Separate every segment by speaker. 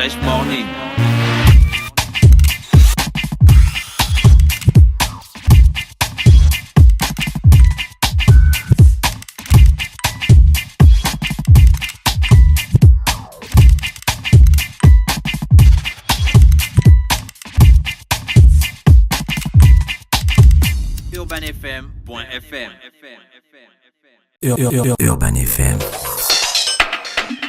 Speaker 1: Fresh Morning. UrbanFM.fm.
Speaker 2: Urban FM.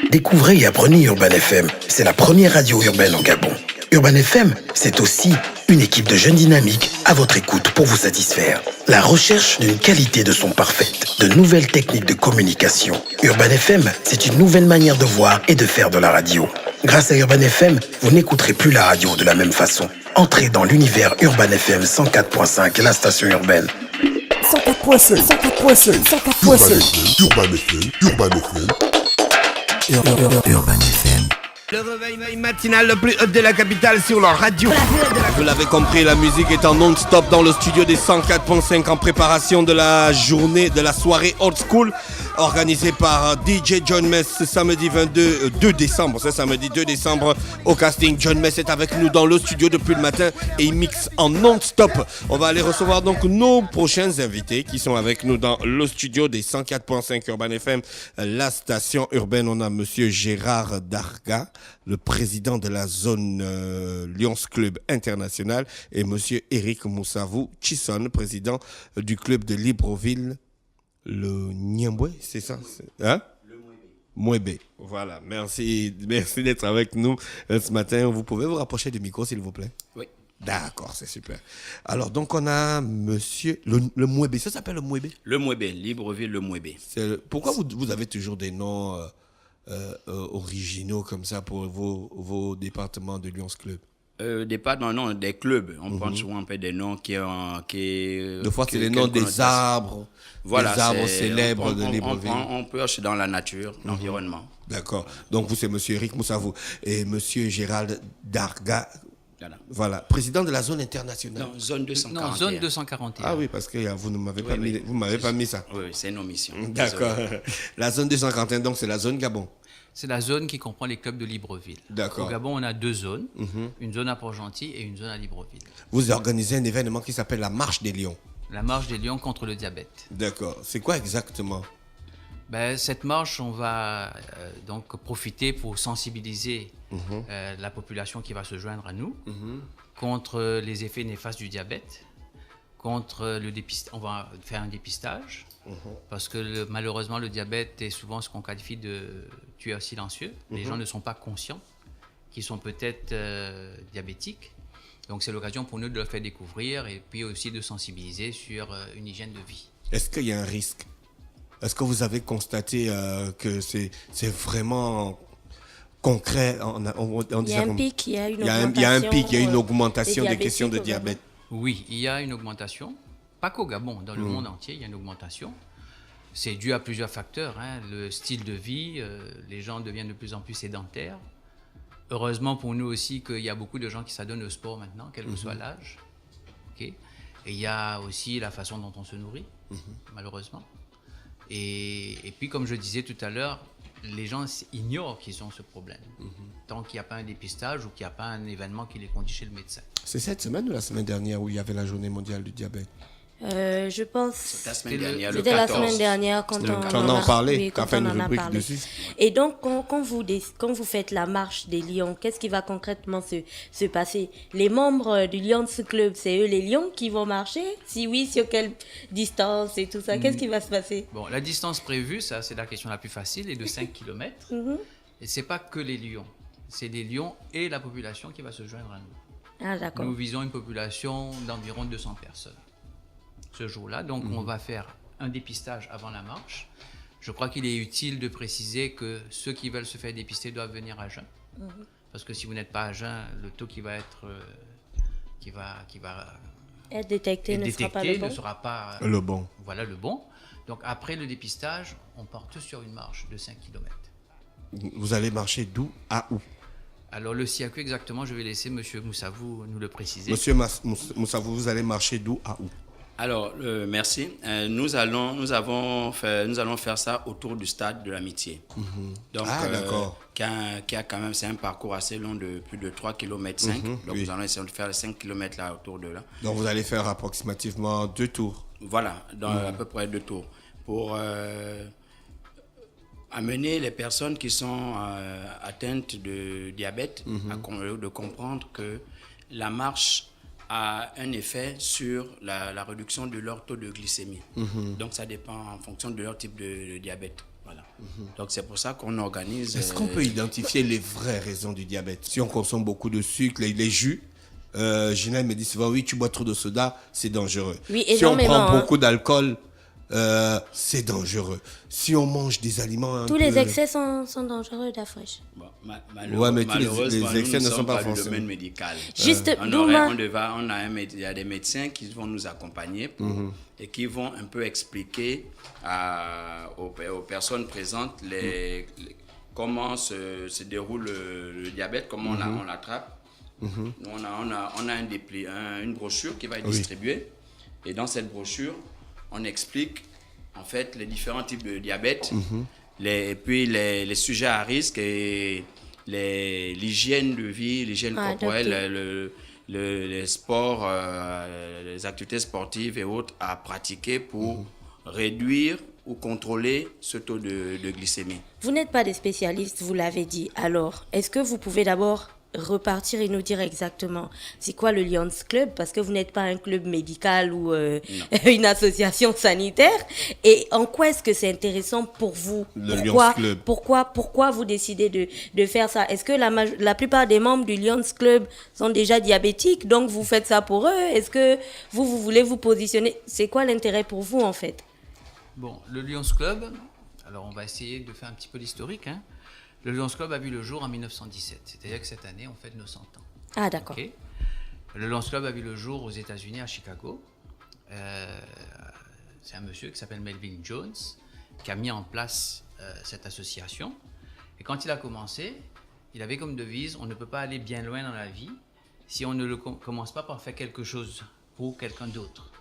Speaker 3: Découvrez et apprenez Urban FM. C'est la première radio urbaine en Gabon. Urban FM, c'est aussi une équipe de jeunes dynamiques à votre écoute pour vous satisfaire. La recherche d'une qualité de son parfaite, de nouvelles techniques de communication. Urban FM, c'est une nouvelle manière de voir et de faire de la radio. Grâce à Urban FM, vous n'écouterez plus la radio de la même façon. Entrez dans l'univers Urban FM 104.5, la station urbaine.
Speaker 2: 104.5, 104.5, 104.5. Urban FM. Urban FM.
Speaker 4: Le réveil matinal le plus hot de la capitale sur leur radio.
Speaker 5: Vous l'avez compris, la musique est en non-stop dans le studio des 104.5 en préparation de la journée, de la soirée Old School organisée par DJ John Mess ce samedi 2 décembre. C'est samedi 2 décembre au casting. John Mess est avec nous dans le studio depuis le matin et il mixe en non-stop. On va aller recevoir donc nos prochains invités qui sont avec nous dans le studio des 104.5 Urban FM, la station urbaine. On a monsieur Gérard Darga, le président de la zone Lions Club International, et monsieur Eric Moussavou Chisson, président du club de Libreville, le Niamboué, c'est ça? Hein? Le Mouébé. Voilà, merci d'être avec nous ce matin. Vous pouvez vous rapprocher du micro, s'il vous plaît?
Speaker 6: Oui.
Speaker 5: D'accord, c'est super. Alors, donc, on a monsieur le Mouébé. Ça s'appelle le Mouébé?
Speaker 6: Le Mouébé, Libreville, le Mouébé.
Speaker 5: Pourquoi vous avez toujours des noms originaux comme ça pour vos départements de Lions Club?
Speaker 6: Non, des clubs. On prend souvent un peu des noms qui
Speaker 5: des fois, c'est les noms des arbres.
Speaker 6: Voilà,
Speaker 5: des arbres célèbres de Libreville.
Speaker 6: On pêche dans la nature, l'environnement.
Speaker 5: D'accord. Donc, vous, c'est monsieur Eric Moussavou et monsieur Gérald Darga. Voilà. Président de la zone internationale.
Speaker 6: Non, zone 241.
Speaker 7: Non, zone 241.
Speaker 5: Ah oui, parce que vous ne m'avez pas mis ça.
Speaker 6: Oui, c'est nos missions.
Speaker 5: D'accord. La zone 241, donc, c'est la zone Gabon.
Speaker 7: C'est la zone qui comprend les clubs de Libreville.
Speaker 5: D'accord.
Speaker 7: Au Gabon, on a deux zones, une zone à Port-Gentil et une zone à Libreville.
Speaker 5: Vous organisez un événement qui s'appelle la Marche des Lions.
Speaker 7: La Marche des Lions contre le diabète.
Speaker 5: D'accord. C'est quoi exactement?
Speaker 7: Cette marche, on va donc profiter pour sensibiliser la population qui va se joindre à nous contre les effets néfastes du diabète, contre le dépistage. On va faire un dépistage. Parce que malheureusement, le diabète est souvent ce qu'on qualifie de tueur silencieux. Les gens ne sont pas conscients qu'ils sont peut-être diabétiques. Donc, c'est l'occasion pour nous de leur faire découvrir et puis aussi de sensibiliser sur une hygiène de vie.
Speaker 5: Est-ce qu'il y a un risque? Est-ce que vous avez constaté que c'est vraiment concret?
Speaker 8: Il y a un pic, il y a
Speaker 5: une augmentation des questions de diabète.
Speaker 7: Oui, il y a une augmentation. Pas qu'au Gabon, dans le monde entier, il y a une augmentation. C'est dû à plusieurs facteurs. Le style de vie, les gens deviennent de plus en plus sédentaires. Heureusement pour nous aussi qu'il y a beaucoup de gens qui s'adonnent au sport maintenant, quel que soit l'âge. Okay. Et il y a aussi la façon dont on se nourrit, malheureusement. Et puis, comme je disais tout à l'heure, les gens ignorent qu'ils ont ce problème. Tant qu'il n'y a pas un dépistage ou qu'il n'y a pas un événement qui les conduit chez le médecin.
Speaker 5: C'est cette semaine ou la semaine dernière où il y avait la journée mondiale du diabète?
Speaker 8: Je pense
Speaker 6: c'était la semaine dernière,
Speaker 8: c'était la semaine dernière quand on en a parlé.
Speaker 5: Dessus.
Speaker 8: Et donc, quand vous faites la marche des lions, qu'est-ce qui va concrètement se passer? Les membres du Lions Club, c'est eux les lions qui vont marcher? Si oui, sur quelle distance et tout ça? Qu'est-ce qui va se passer?
Speaker 7: Bon, la distance prévue, ça c'est la question la plus facile, est de 5 km. Et ce n'est pas que les lions. C'est les lions et la population qui va se joindre à nous.
Speaker 8: Ah, d'accord.
Speaker 7: Nous visons une population d'environ 200 personnes ce jour-là. Donc, on va faire un dépistage avant la marche. Je crois qu'il est utile de préciser que ceux qui veulent se faire dépister doivent venir à jeun. Parce que si vous n'êtes pas à jeun, le taux qui va être
Speaker 8: être détecté ne
Speaker 7: sera pas
Speaker 5: le bon.
Speaker 7: Voilà le bon. Donc, après le dépistage, on part sur une marche de 5 km.
Speaker 5: Vous allez marcher d'où à où?
Speaker 7: Alors, le circuit exactement, je vais laisser M. Moussavou nous le préciser.
Speaker 5: Monsieur Moussavou, vous allez marcher d'où à où?
Speaker 6: Alors, merci. Nous allons faire ça autour du stade de l'Amitié.
Speaker 5: Donc, d'accord.
Speaker 6: qui a quand même, c'est un parcours assez long de plus de 3 km 5. Donc nous allons essayer de faire les 5 km là autour de là.
Speaker 5: Donc vous allez faire approximativement 2 tours.
Speaker 6: Voilà, dans à peu près 2 tours. Pour amener les personnes qui sont atteintes de diabète de comprendre que la marche a un effet sur la réduction de leur taux de glycémie. Donc ça dépend en fonction de leur type de diabète. Voilà. Donc c'est pour ça qu'on organise...
Speaker 5: Est-ce qu'on peut identifier les vraies raisons du diabète? Si on consomme beaucoup de sucre, les jus, Ginelle me dit souvent, oui, tu bois trop de soda, c'est dangereux.
Speaker 8: Oui,
Speaker 5: si on prend
Speaker 8: hein.
Speaker 5: beaucoup d'alcool, c'est dangereux. Si on mange des aliments
Speaker 8: tous les excès sont dangereux, Dafresh.
Speaker 6: Bon,
Speaker 5: mais tous les excès ne sont pas
Speaker 6: du
Speaker 5: forcément
Speaker 6: domaine médical.
Speaker 8: Juste,
Speaker 6: il y a des médecins qui vont nous accompagner et qui vont un peu expliquer aux personnes présentes comment se déroule le diabète, comment on l'attrape. Nous, on a une brochure qui va être distribuée, et dans cette brochure, on explique en fait les différents types de diabète, puis les sujets à risque et l'hygiène de vie, l'hygiène corporelle, les sports, les activités sportives et autres à pratiquer pour réduire ou contrôler ce taux de glycémie.
Speaker 8: Vous n'êtes pas des spécialistes, vous l'avez dit. Alors, est-ce que vous pouvez d'abord repartir et nous dire exactement c'est quoi le Lions Club, parce que vous n'êtes pas un club médical ou une association sanitaire, et en quoi est-ce que c'est intéressant pour vous?
Speaker 5: Lions Club.
Speaker 8: Pourquoi vous décidez de faire ça? Est-ce que la plupart des membres du Lions Club sont déjà diabétiques, donc vous faites ça pour eux? Est-ce que vous voulez vous positionner? C'est quoi l'intérêt pour vous en fait?
Speaker 7: Bon, le Lions Club, alors on va essayer de faire un petit peu l'historique, hein. Le Lions Club a vu le jour en 1917, c'est-à-dire que cette année, on fête nos 100 ans.
Speaker 8: Ah, d'accord.
Speaker 7: Okay. Le Lions Club a vu le jour aux États-Unis, à Chicago. C'est un monsieur qui s'appelle Melvin Jones qui a mis en place cette association. Et quand il a commencé, il avait comme devise, on ne peut pas aller bien loin dans la vie si on ne commence pas par faire quelque chose pour quelqu'un d'autre.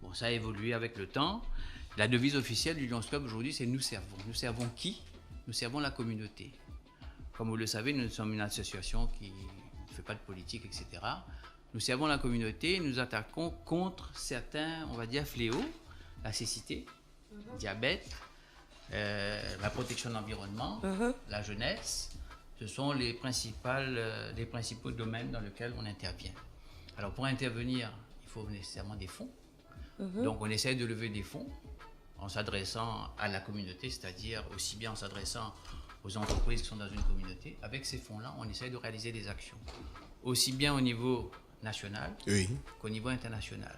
Speaker 7: Bon, ça a évolué avec le temps. La devise officielle du Lions Club aujourd'hui, c'est « Nous servons ». Nous servons qui? Nous servons la communauté. Comme vous le savez, nous sommes une association qui ne fait pas de politique, etc. Nous servons la communauté, nous attaquons contre certains, on va dire, fléaux, la cécité, le diabète, la protection de l'environnement, la jeunesse. Ce sont les principaux domaines dans lesquels on intervient. Alors pour intervenir, il faut nécessairement des fonds. Donc on essaie de lever des fonds en s'adressant à la communauté, c'est-à-dire aussi bien en s'adressant aux entreprises qui sont dans une communauté. Avec ces fonds-là, on essaie de réaliser des actions, aussi bien au niveau national qu'au niveau international.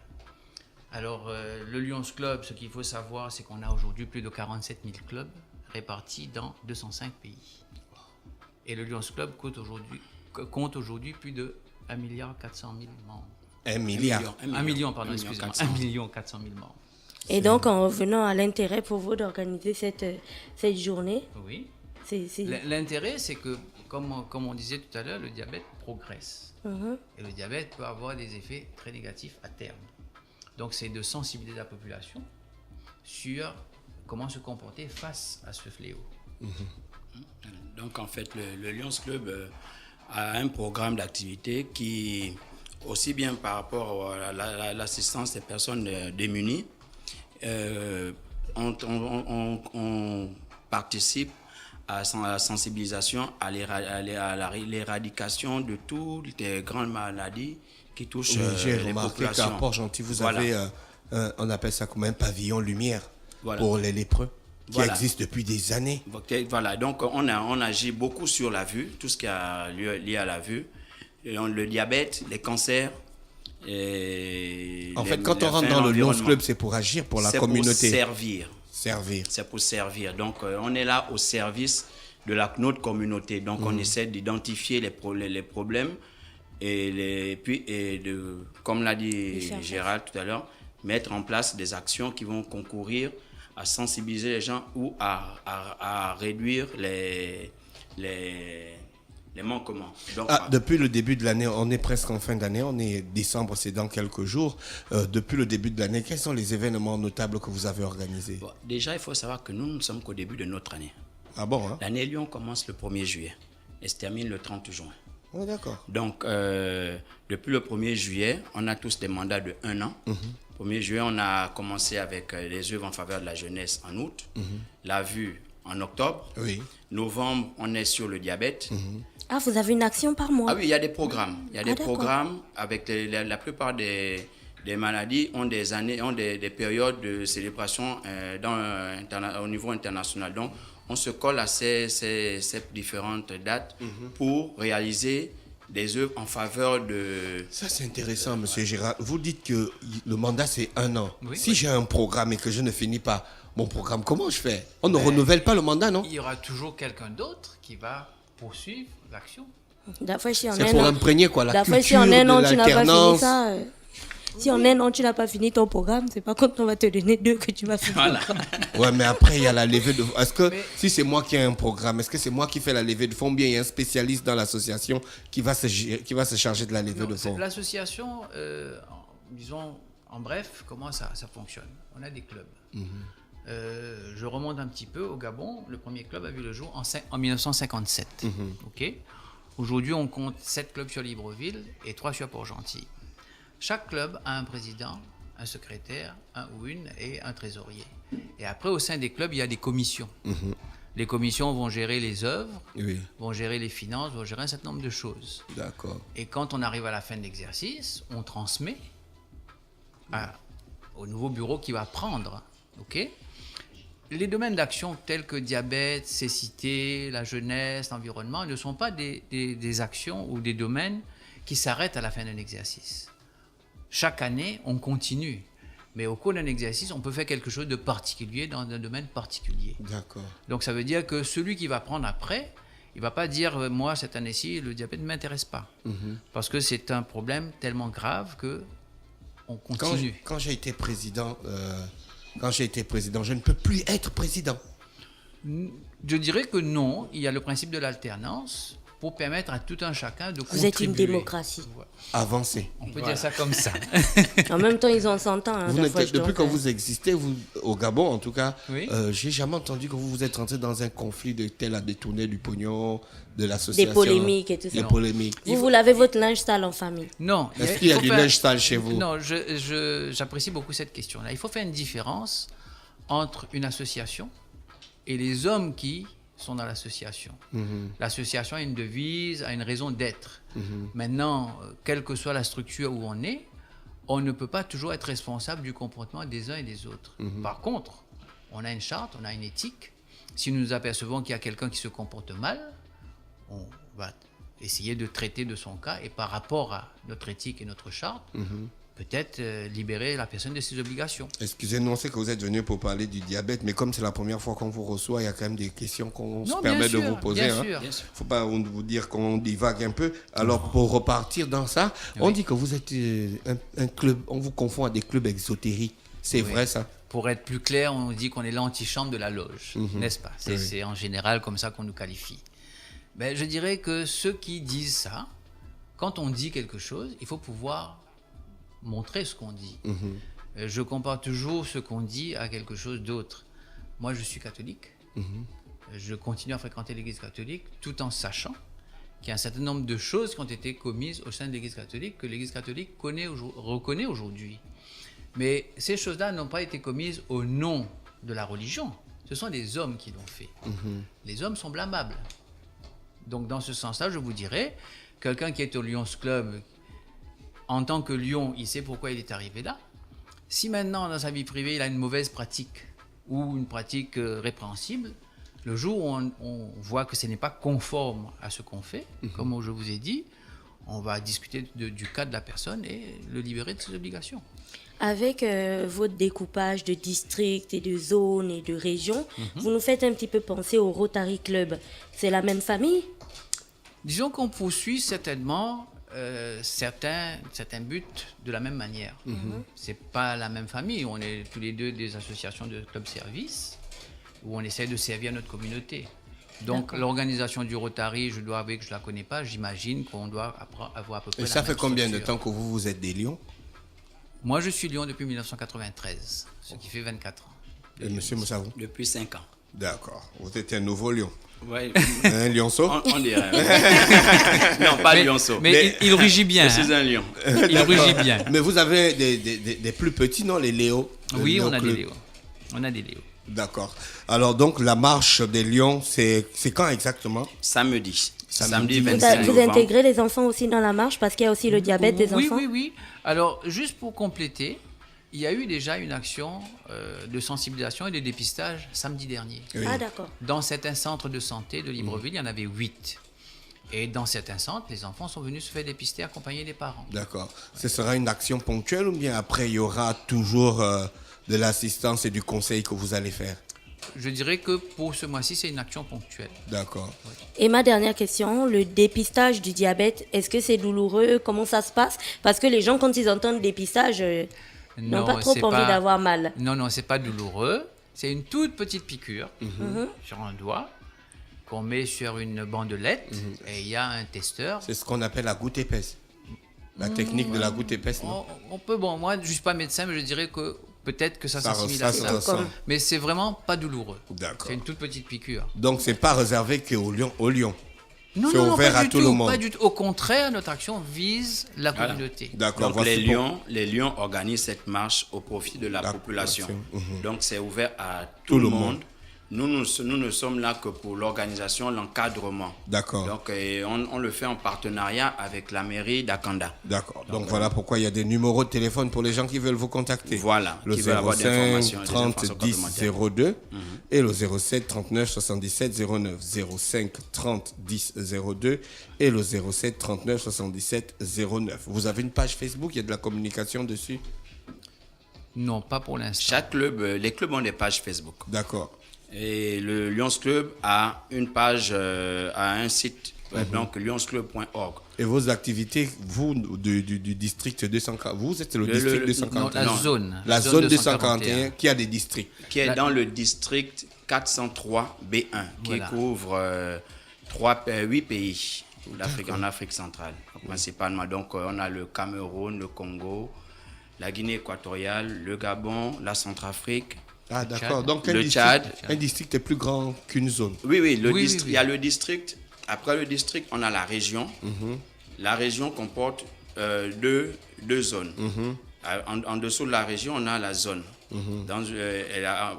Speaker 7: Alors, le Lions Club, ce qu'il faut savoir, c'est qu'on a aujourd'hui plus de 47 000 clubs répartis dans 205 pays. Et le Lions Club compte aujourd'hui plus de 1,4 milliard membres.
Speaker 5: 1 milliard.
Speaker 7: 1 million, pardon, excusez-moi. 1,4 million membres.
Speaker 8: Et donc, en revenant à l'intérêt pour vous d'organiser cette journée.
Speaker 7: Oui. L'intérêt, c'est que, comme on disait tout à l'heure, le diabète progresse. Et le diabète peut avoir des effets très négatifs à terme. Donc, c'est de sensibiliser la population sur comment se comporter face à ce fléau.
Speaker 6: Donc, en fait, le Lions Club a un programme d'activité qui, aussi bien par rapport à l'assistance des personnes démunies, on participe à la sensibilisation, à l'éradication de toutes les grandes maladies qui touchent les populations.
Speaker 5: Qu'à Port-Gentil, vous avez, on appelle ça comme un pavillon lumière pour les lépreux qui existe depuis des années.
Speaker 6: Voilà, donc on agit beaucoup sur la vue, tout ce qui est lié à la vue, le diabète, les cancers.
Speaker 5: En fait, quand on rentre dans le Lions Club, c'est pour agir pour la communauté.
Speaker 6: C'est pour servir.
Speaker 5: C'est
Speaker 6: pour servir. Donc, on est là au service de notre communauté. Donc, on essaie d'identifier les problèmes et comme l'a dit Gérald tout à l'heure, mettre en place des actions qui vont concourir à sensibiliser les gens ou à réduire les manquements. Donc,
Speaker 5: depuis le début de l'année, on est presque en fin d'année, on est décembre, c'est dans quelques jours. Depuis le début de l'année, quels sont les événements notables que vous avez organisés?
Speaker 6: Déjà, il faut savoir que nous ne sommes qu'au début de notre année.
Speaker 5: Ah bon, hein?
Speaker 6: L'année Lion commence le 1er juillet et se termine le 30 juin.
Speaker 5: Oh, d'accord.
Speaker 6: Donc, depuis le 1er juillet, on a tous des mandats de 1 an. 1er juillet, on a commencé avec les œuvres en faveur de la jeunesse en août, la vue en octobre.
Speaker 5: Oui.
Speaker 6: Novembre, on est sur le diabète.
Speaker 8: Ah, vous avez une action par mois?
Speaker 6: Ah oui, il y a des programmes. Il y a des
Speaker 8: d'accord.
Speaker 6: programmes avec la plupart des maladies ont des périodes de célébration au niveau international. Donc, on se colle à ces différentes dates pour réaliser des œuvres en faveur de...
Speaker 5: Ça, c'est intéressant, monsieur Gérard. Vous dites que le mandat, c'est 1 an.
Speaker 7: Oui.
Speaker 5: Si j'ai un programme et que je ne finis pas mon programme, comment je fais? On ne renouvelle pas le mandat, non?
Speaker 7: Il y aura toujours quelqu'un d'autre qui va poursuivre l'action.
Speaker 8: D'après, si en
Speaker 5: C'est
Speaker 8: un
Speaker 5: pour
Speaker 8: an-
Speaker 5: imprégner, quoi, la
Speaker 8: d'après,
Speaker 5: culture
Speaker 8: si en un an,
Speaker 5: de
Speaker 8: tu n'as pas fini
Speaker 5: l'alternance.
Speaker 8: ça... Si en un an, tu n'as pas fini ton programme, c'est pas quand on va te donner 2 que tu vas finir.
Speaker 6: Voilà.
Speaker 5: Ouais, mais après, il y a la levée de fonds. Est-ce que, si c'est moi qui ai un programme, est-ce que c'est moi qui fais la levée de fonds? Bien, il y a un spécialiste dans l'association qui va se charger de la levée
Speaker 7: Non,
Speaker 5: de fonds.
Speaker 7: l'association, disons, en bref, comment ça fonctionne? On a des clubs. Je remonte un petit peu au Gabon. Le premier club a vu le jour en 1957. Ok. Aujourd'hui, on compte 7 clubs sur Libreville et 3 sur Port-Gentil. Chaque club a un président, un secrétaire, un ou une et un trésorier. Et après, au sein des clubs, il y a des commissions. Les commissions vont gérer les œuvres,
Speaker 5: Oui,
Speaker 7: vont gérer les finances, vont gérer un certain nombre de choses.
Speaker 5: d'accord.
Speaker 7: Et quand on arrive à la fin de l'exercice, on transmet au nouveau bureau qui va prendre. Ok. Les domaines d'action tels que diabète, cécité, la jeunesse, l'environnement ne sont pas des actions ou des domaines qui s'arrêtent à la fin d'un exercice. Chaque année, on continue. Mais au cours d'un exercice, on peut faire quelque chose de particulier dans un domaine particulier.
Speaker 5: D'accord.
Speaker 7: Donc ça veut dire que celui qui va prendre après, il ne va pas dire « moi, cette année-ci, le diabète ne m'intéresse pas Parce que c'est un problème tellement grave qu'on continue.
Speaker 5: Quand j'ai été président, je ne peux plus être président.
Speaker 7: Je dirais que non, il y a le principe de l'alternance pour permettre à tout un chacun de contribuer.
Speaker 8: Vous êtes une démocratie.
Speaker 5: Avancer.
Speaker 7: On peut dire ça comme ça.
Speaker 8: En même temps, ils ont 100 ans. Hein,
Speaker 5: Depuis que vous existez, au Gabon en tout cas,
Speaker 7: Oui.
Speaker 5: j'ai jamais entendu que vous êtes rentré dans un conflit de tel à détourner du pognon, de l'association.
Speaker 8: Des polémiques et tout ça.
Speaker 5: Des polémiques.
Speaker 8: Vous lavez votre linge sale en famille.
Speaker 7: Non.
Speaker 5: Est-ce qu'il y a
Speaker 7: faut
Speaker 5: du
Speaker 7: faire-
Speaker 5: linge sale chez vous?
Speaker 7: Non, j'apprécie beaucoup cette question-là. Il faut faire une différence entre une association et les hommes qui sont dans l'association. L'association a une devise, a une raison d'être. Maintenant, quelle que soit la structure où on ne peut pas toujours être responsable du comportement des uns et des autres. Par contre, on a une charte, on a une éthique. Si nous nous apercevons qu'il y a quelqu'un qui se comporte mal, on va essayer de traiter de son cas et par rapport à notre éthique et notre charte, peut-être libérer la personne de ses obligations.
Speaker 5: Excusez-nous, on sait que vous êtes venu pour parler du diabète, mais comme c'est la première fois qu'on vous reçoit, il y a quand même des questions qu'on se
Speaker 7: Non,
Speaker 5: permet
Speaker 7: bien
Speaker 5: de
Speaker 7: sûr,
Speaker 5: vous poser.
Speaker 7: bien
Speaker 5: Hein.
Speaker 7: sûr.
Speaker 6: Bien sûr.
Speaker 5: Faut pas vous dire qu'on divague un peu. Alors, pour repartir dans ça, on dit que vous êtes un club, on vous confond à des clubs exotériques. C'est
Speaker 7: Oui.
Speaker 5: vrai, ça?
Speaker 7: Pour être plus clair, on dit qu'on est l'antichambre de la loge, n'est-ce pas? C'est en général comme ça qu'on nous qualifie. Ben, je dirais que ceux qui disent ça, quand on dit quelque chose, il faut pouvoir montrer ce qu'on dit. Je compare toujours ce qu'on dit à quelque chose d'autre. Moi, je suis catholique. Je continue à fréquenter l'Église catholique tout en sachant qu'il y a un certain nombre de choses qui ont été commises au sein de l'Église catholique que l'Église catholique reconnaît aujourd'hui. Mais ces choses-là n'ont pas été commises au nom de la religion. Ce sont des hommes qui l'ont fait. Les hommes sont blâmables. Donc, dans ce sens-là, je vous dirais, quelqu'un qui est au Lions Club, en tant que lion, il sait pourquoi il est arrivé là. Si maintenant, dans sa vie privée, il a une mauvaise pratique ou une pratique répréhensible, le jour où on voit que ce n'est pas conforme à ce qu'on fait, comme je vous ai dit, on va discuter du cas de la personne et le libérer de ses obligations.
Speaker 8: Avec votre découpage de districts et de zones et de régions, vous nous faites un petit peu penser au Rotary Club. C'est la même famille?
Speaker 7: Disons qu'on poursuit certainement certains buts de la même manière. C'est pas la même famille. On est tous les deux des associations de club service où on essaie de servir notre communauté. Donc l'organisation du Rotary, je dois avouer que je la connais pas. J'imagine qu'on doit avoir à peu près.
Speaker 5: Et
Speaker 7: la
Speaker 5: ça
Speaker 7: même
Speaker 5: fait combien de
Speaker 7: structure.
Speaker 5: temps que vous êtes des lions?
Speaker 7: Moi, je suis lion depuis 1993, ce qui fait 24 ans.
Speaker 5: Et monsieur Moussavou?
Speaker 6: Depuis 5 ans.
Speaker 5: D'accord. Vous êtes un nouveau lion.
Speaker 6: Ouais.
Speaker 5: Un lionceau?
Speaker 6: On dirait. Non, pas lionceau.
Speaker 7: Mais il rugit bien.
Speaker 6: Je suis un lion.
Speaker 7: Il rugit bien.
Speaker 5: Mais vous avez des plus petits, non, les Léo?
Speaker 7: Oui,
Speaker 5: Léo
Speaker 7: on a
Speaker 5: Club.
Speaker 7: des Léos. On a des Léos.
Speaker 5: D'accord. Alors donc la marche des lions, c'est quand exactement?
Speaker 6: Samedi.
Speaker 5: Samedi
Speaker 8: Vous,
Speaker 6: 25
Speaker 8: vous
Speaker 6: novembre.
Speaker 8: intégrez les enfants aussi dans la marche parce qu'il y a aussi le diabète des
Speaker 7: Oui,
Speaker 8: enfants.
Speaker 7: oui. Alors, juste pour compléter, il y a eu déjà une action de sensibilisation et de dépistage samedi dernier.
Speaker 5: Oui.
Speaker 8: Ah, d'accord.
Speaker 7: Dans certains centres de santé de Libreville, il y en avait 8. Et dans certains centres, les enfants sont venus se faire dépister accompagnés des parents.
Speaker 5: D'accord. Ce sera une action ponctuelle ou bien après il y aura toujours de l'assistance et du conseil que vous allez faire?
Speaker 7: Je dirais que pour ce mois-ci, c'est une action ponctuelle.
Speaker 5: D'accord.
Speaker 8: Et ma dernière question, le dépistage du diabète, est-ce que c'est douloureux? Comment ça se passe? Parce que les gens, quand ils entendent dépistage, n'ont pas trop
Speaker 7: c'est
Speaker 8: envie d'avoir mal.
Speaker 7: Non, c'est pas douloureux. C'est une toute petite piqûre sur un doigt qu'on met sur une bandelette et il y a un testeur.
Speaker 5: C'est ce qu'on appelle la goutte épaisse. La technique de la goutte épaisse, non?
Speaker 7: On peut, bon, moi, je suis pas médecin, mais je dirais que peut-être que ça s'assimile à
Speaker 5: se
Speaker 7: ça.
Speaker 5: ressemble.
Speaker 7: Mais c'est vraiment pas douloureux.
Speaker 5: D'accord.
Speaker 7: C'est une toute petite piqûre.
Speaker 5: Donc c'est pas réservé qu'aux lions.
Speaker 7: Non,
Speaker 5: C'est ouvert
Speaker 7: pas
Speaker 5: à
Speaker 7: du
Speaker 5: tout le monde.
Speaker 7: Pas du tout. Au contraire, notre action vise la communauté.
Speaker 5: D'accord.
Speaker 6: Donc
Speaker 5: voici
Speaker 6: les lions organisent cette marche au profit de la population. Donc c'est ouvert à
Speaker 5: Tout
Speaker 6: tout
Speaker 5: le
Speaker 6: le
Speaker 5: monde.
Speaker 6: monde. Nous ne sommes là que pour l'organisation, l'encadrement.
Speaker 5: D'accord.
Speaker 6: Donc on le fait en partenariat avec la mairie d'Akanda.
Speaker 5: D'accord. Donc voilà pourquoi il y a des numéros de téléphone pour les gens qui veulent vous contacter.
Speaker 6: Voilà,
Speaker 5: Le
Speaker 6: qui veulent avoir des
Speaker 5: 05
Speaker 6: informations et des
Speaker 5: 30
Speaker 6: informations
Speaker 5: 10
Speaker 6: complémentaires.
Speaker 5: 02 et le 07 39 77 09. 05 30 10 02 et le 07 39 77 09. Vous avez une page Facebook, il y a de la communication dessus?
Speaker 7: Non, pas pour l'instant.
Speaker 6: Chaque club, les clubs ont des pages Facebook.
Speaker 5: D'accord.
Speaker 6: Et le Lions Club a une page, a un site web, donc lionsclub.org.
Speaker 5: Et vos activités, vous, du district 241, vous êtes le district 241?
Speaker 7: non, la zone.
Speaker 5: La zone 241 qui a des districts.
Speaker 6: Qui est dans le district 403 B1, qui
Speaker 7: Voilà.
Speaker 6: couvre 8 pays en Afrique centrale, principalement. Donc, on a le Cameroun, le Congo, la Guinée équatoriale, le Gabon, la Centrafrique.
Speaker 5: Ah, d'accord. Donc,
Speaker 6: Le Tchad.
Speaker 5: un district est plus grand qu'une zone.
Speaker 6: Oui,
Speaker 7: Oui,
Speaker 6: il y a le district. Après le district, on a la région. La région comporte deux zones. En dessous de la région, on a la zone.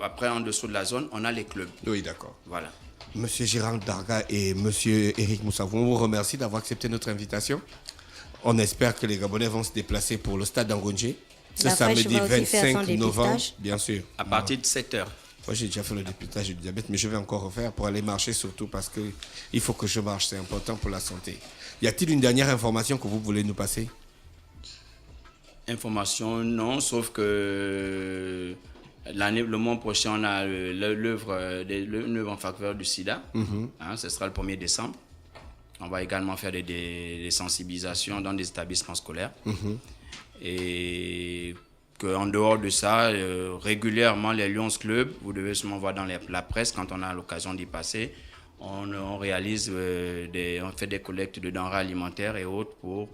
Speaker 6: Après, en dessous de la zone, on a les clubs.
Speaker 5: Oui, d'accord.
Speaker 6: Voilà.
Speaker 5: Monsieur Gérald Darga et Monsieur Eric Moussavou, on vous remercie d'avoir accepté notre invitation. On espère que les Gabonais vont se déplacer pour le stade d'Angondjé ce
Speaker 8: La Fraîche
Speaker 5: samedi
Speaker 8: va aussi faire son
Speaker 5: 25 novembre,
Speaker 8: dépistage.
Speaker 5: bien sûr.
Speaker 6: À partir de 7h.
Speaker 5: Moi, j'ai déjà fait le dépistage du diabète, mais je vais encore refaire pour aller marcher, surtout parce que il faut que je marche, c'est important pour la santé. Y a-t-il une dernière information que vous voulez nous passer?
Speaker 6: Information, non, sauf que le mois prochain, on a l'œuvre en faveur du sida. Ce sera le 1er décembre. On va également faire des sensibilisations dans des établissements scolaires. Et qu'en dehors de ça, régulièrement, les Lions Club, vous devez sûrement voir dans la presse, quand on a l'occasion d'y passer, on réalise, on fait des collectes de denrées alimentaires et autres pour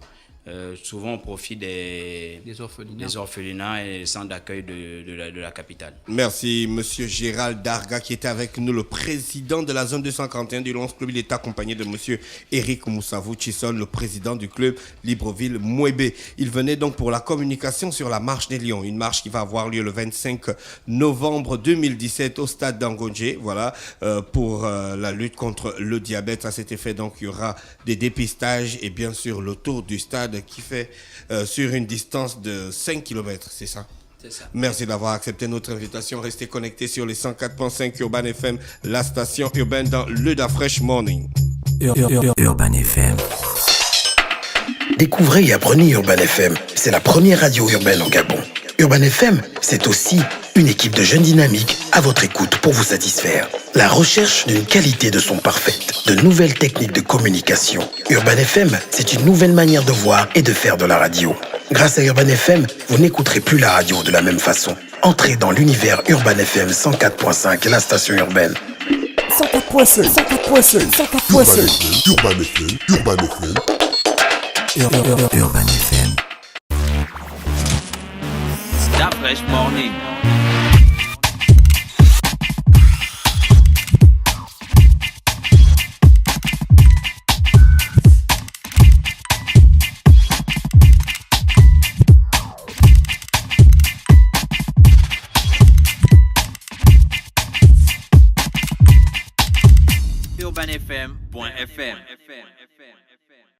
Speaker 6: souvent au profit des orphelinats et des centres d'accueil de la capitale.
Speaker 5: Merci, Monsieur Gérald Darga, qui était avec nous, le président de la zone 241 du Lions Club. Il est accompagné de Monsieur Eric Moussavou Chisson, le président du club Libreville Mouébé. Il venait donc pour la communication sur la marche des Lions, une marche qui va avoir lieu le 25 novembre 2017 au stade d'Angondjé, voilà, pour la lutte contre le diabète. À cet effet, donc, il y aura des dépistages et bien sûr le tour du stade qui fait sur une distance de 5 km, c'est ça?
Speaker 6: C'est ça.
Speaker 5: Merci d'avoir accepté notre invitation. Restez connectés sur les 104.5 Urban FM, la station urbaine dans le Da Fresh Morning.
Speaker 2: Urban FM.
Speaker 3: Découvrez et apprenez Urban FM. C'est la première radio urbaine en Gabon. Urban FM, c'est aussi une équipe de jeunes dynamiques à votre écoute pour vous satisfaire. La recherche d'une qualité de son parfaite, de nouvelles techniques de communication. Urban FM, c'est une nouvelle manière de voir et de faire de la radio. Grâce à Urban FM, vous n'écouterez plus la radio de la même façon. Entrez dans l'univers Urban FM 104.5, la station urbaine.
Speaker 2: 104.5, 104.5, 104.5. Urban FM, Urban FM. Urban FM.
Speaker 1: Da Fresh Morning. urbanfm.fm.